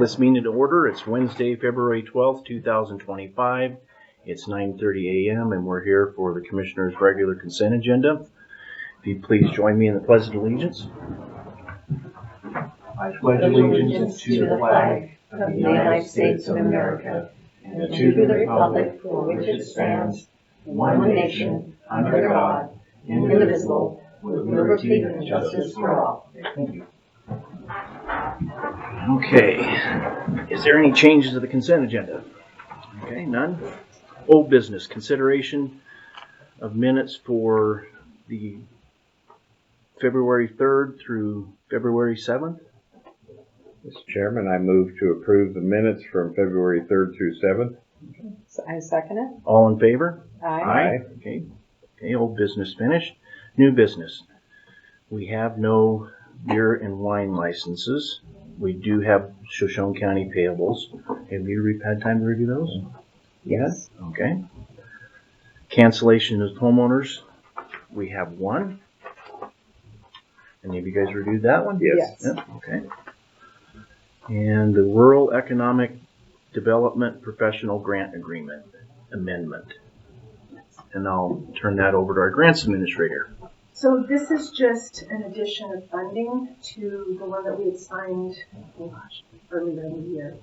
this meeting to order. It's Wednesday, February 12th, 2025. It's 9:30 a.m. and we're here for the Commissioner's regular consent agenda. If you please join me in the Pledge of Allegiance. I pledge allegiance to the flag of the United States of America and to the republic for which it stands, one nation, under God, indivisible, with liberty and justice for all. Thank you. Okay. Is there any changes to the consent agenda? Okay, none. Old business, consideration of minutes for the February 3rd through February 7th. Mr. Chairman, I move to approve the minutes from February 3rd through 7th. I second it. All in favor? Aye. Okay. Okay, old business finished. New business. We have no beer and wine licenses. We do have Shoshone County payables. Have you had time to review those? Yes. Okay. Cancellation of homeowners. We have one. Any of you guys reviewed that one? Yes. Yep. Okay. And the Rural Economic Development Professional Grant Agreement Amendment. And I'll turn that over to our grants administrator. So this is just an addition of funding to the one that we had signed, earlier in the year,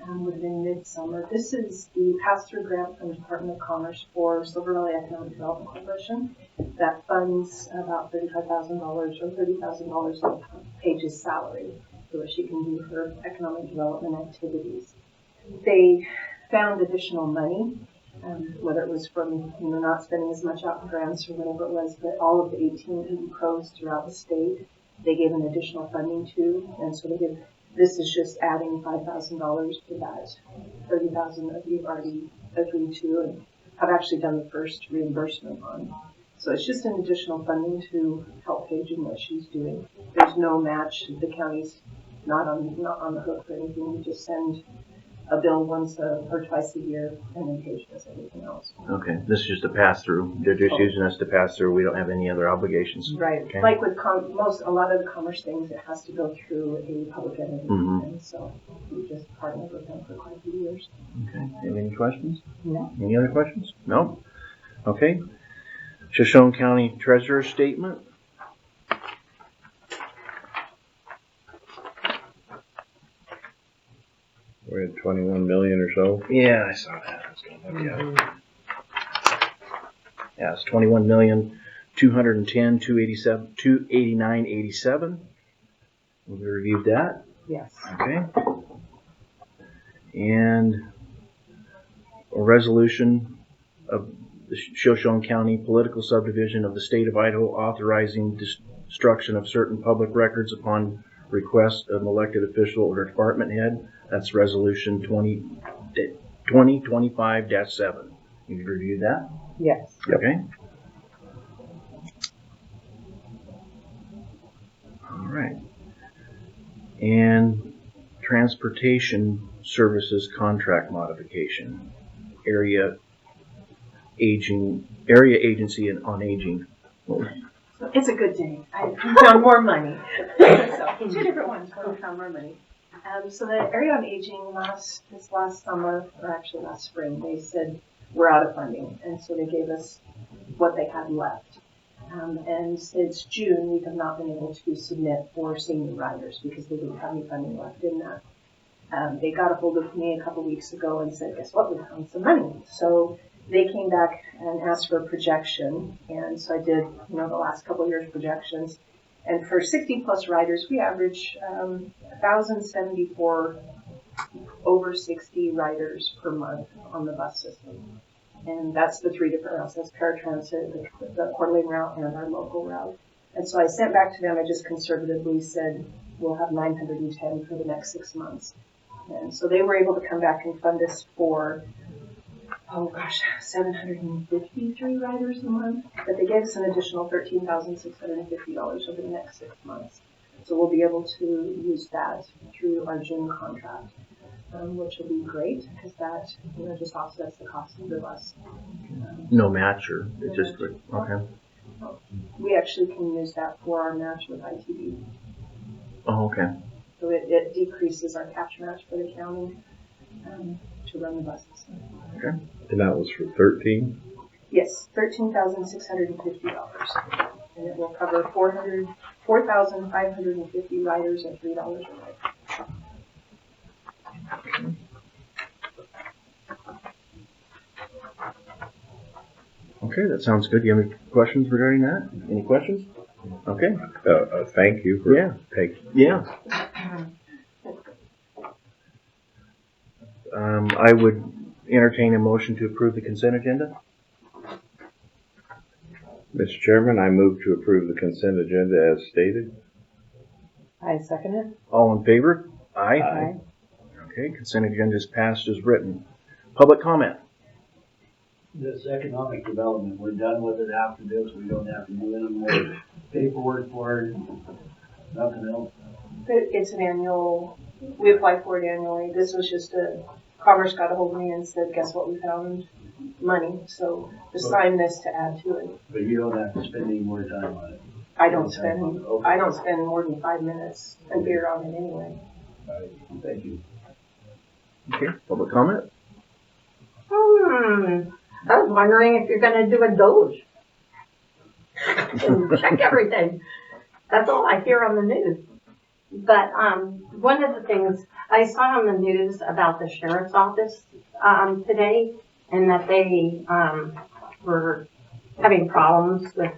would have been midsummer. This is the pass-through grant from the Department of Commerce for Silver Valley Economic Development Corporation that funds about $35,000 or $30,000 of Paige's salary for what she can do for economic development activities. They found additional money. Whether it was from not spending as much out in grants or whatever it was, but all of the 18 pros throughout the state, they gave an additional funding to, and so this is just adding $5,000 to that $30,000 that we've already agreed to and have actually done the first reimbursement on. So it's just an additional funding to help Paige in what she's doing. There's no match. The county's not on the hook for anything. We just send a bill once or twice a year, and then Paige does everything else. Okay, this is just a pass-through. They're just using us to pass through. We don't have any other obligations. Right. Okay. Like with a lot of the commerce things, it has to go through a public entity, and so we just partnered with them for quite a few years. Okay. Any questions? No. Any other questions? No? Okay. Shoshone County Treasurer Statement. We're at 21 million or so. Yeah, I saw that. I was going to look at it. Yeah, it's 21,210,289.87. We reviewed that. Yes. Okay. And a resolution of the Shoshone County Political Subdivision of the State of Idaho authorizing destruction of certain public records upon request of an elected official or department head. That's resolution 2025-7. You reviewed that? Yes. Okay. All right. And transportation services contract modification. Area agency on aging. It's a good day. I found more money. So, two different ones where we found more money. So the Area on Aging last summer, or actually last spring, they said we're out of funding, and so they gave us what they had left. And since June, we have not been able to submit for senior riders because they didn't have any funding left in that. They got a hold of me a couple weeks ago and said, guess what, we found some money. So they came back and asked for a projection, and so I did, the last couple of years projections. And for 60 plus riders, we average 1,074 over 60 riders per month on the bus system. And that's the three different routes. That's paratransit, the Coeur d'Alene route, and our local route. And so I sent back to them, I just conservatively said, we'll have 910 for the next 6 months. And so they were able to come back and fund us for 753 riders a month, but they gave us an additional $13,650 over the next 6 months. So we'll be able to use that through our June contract, which will be great because that just offsets the cost of the bus. No match or it just okay. We actually can use that for our match with ITV. Oh, okay. So it decreases our cash match for the county to run the buses. And that was for 13? Yes, $13,650. And it will cover 4,550 riders at $3 a ride. Okay, that sounds good. Do you have any questions regarding that? Any questions? Okay. Thank you for Yeah. taking. Yeah. I would entertain a motion to approve the consent agenda. Mr. Chairman, I move to approve the consent agenda as stated. I second it. All in favor? Aye. Aye. Okay, consent agenda is passed as written. Public comment. This economic development, we're done with it after this, we don't have to do any more paperwork for it, nothing else. It's an annual, we apply for it annually. This was just Commerce got a hold of me and said, guess what, we found money. So just sign this to add to it. But you don't have to spend any more time on it. I don't spend more than 5 minutes a year on it anyway. Thank you. Okay, public comment. I was wondering if you're gonna do a Doge. And check everything. That's all I hear on the news. But, one of the things I saw on the news about the sheriff's office, today, and that they, were having problems with,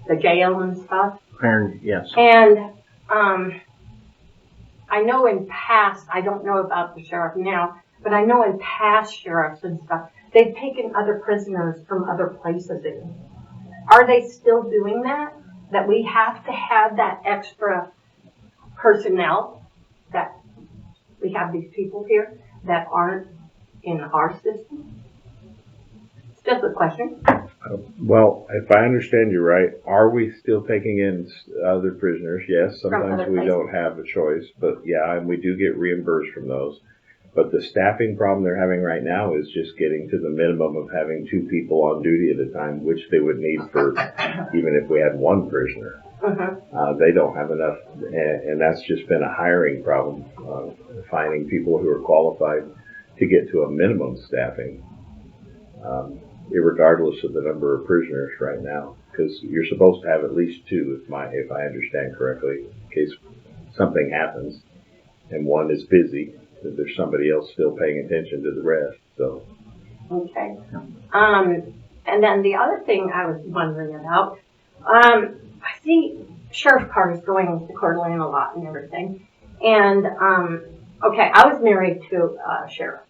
the jail and stuff. Karen, yes. And, I know in past, I don't know about the sheriff now, but I know in past sheriffs and stuff, they've taken other prisoners from other places in. Are they still doing that? That we have to have that extra personnel, that we have these people here that aren't in our system? It's just a question. Well, if I understand you right, are we still taking in other prisoners? Yes, sometimes other we places. don't have a choice, but yeah, and we do get reimbursed from those. But the staffing problem they're having right now is just getting to the minimum of having 2 people on duty at a time, which they would need for even if we had 1 prisoner. They don't have enough, and that's just been a hiring problem, finding people who are qualified to get to a minimum staffing, irregardless of the number of prisoners right now, because you're supposed to have at least 2, if I understand correctly, in case something happens and one is busy, that there's somebody else still paying attention to the rest. So. Okay. And then the other thing I was wondering about, I see sheriff cars going to Coeur d'Alene a lot and everything. And, okay, I was married to a sheriff,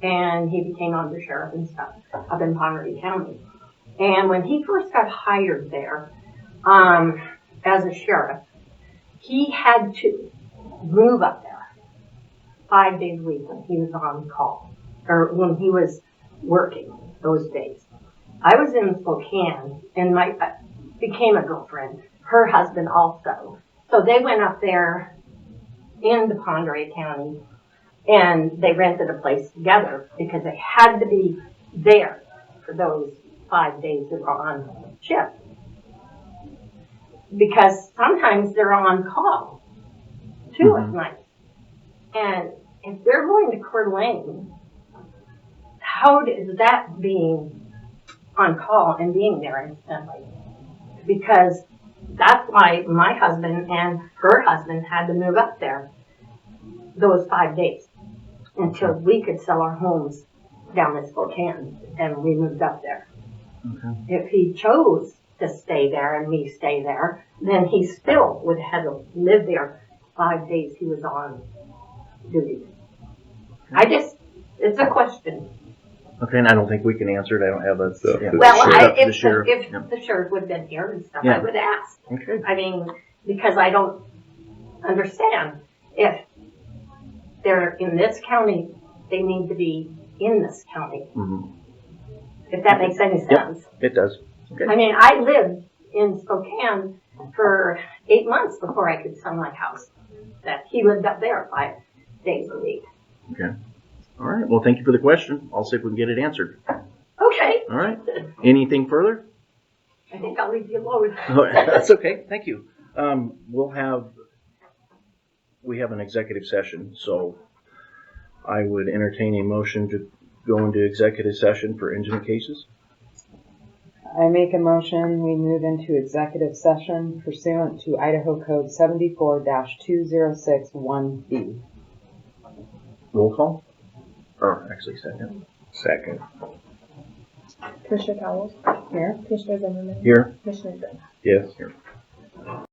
and he became under sheriff and stuff up in Poverty County. And when he first got hired there, as a sheriff, he had to move up there 5 days a week when he was on call, or when he was working those days. I was in Spokane, and became a girlfriend, her husband also. So they went up there into Ponderay County, and they rented a place together because they had to be there for those 5 days they were on shift. Because sometimes they're on call, too, at night. And if they're going to Coeur d'Alene, how is that being on call and being there instantly? Because that's why my husband and her husband had to move up there those 5 days until we could sell our homes down in Spokane, and we moved up there. Okay. If he chose to stay there and me stay there, then he still would have to live there 5 days he was on duty. It's a question. Okay, and I don't think we can answer it. I don't have a. So, yeah. Well, It's up to the if sheriff. the sheriff would have been here and stuff, Yeah. I would ask. Okay. I mean, because I don't understand if they're in this county, they need to be in this county. Mm-hmm. If that makes any sense. It does. Okay. I mean, I lived in Spokane for 8 months before I could sell my house. That he lived up there 5 days a week. Okay. All right. Well, thank you for the question. I'll see if we can get it answered. Okay. All right. Anything further? I think I'll leave you alone. Oh, that's okay. Thank you. We'll have we have an executive session, so I would entertain a motion to go into executive session for indigent cases. I make a motion, we move into executive session pursuant to Idaho Code 74-2061B. Roll call? Or actually second. Second. Commissioner Cowell, Here. Commissioner Zimmerman, Here. Commissioner Grant. Yes. Here.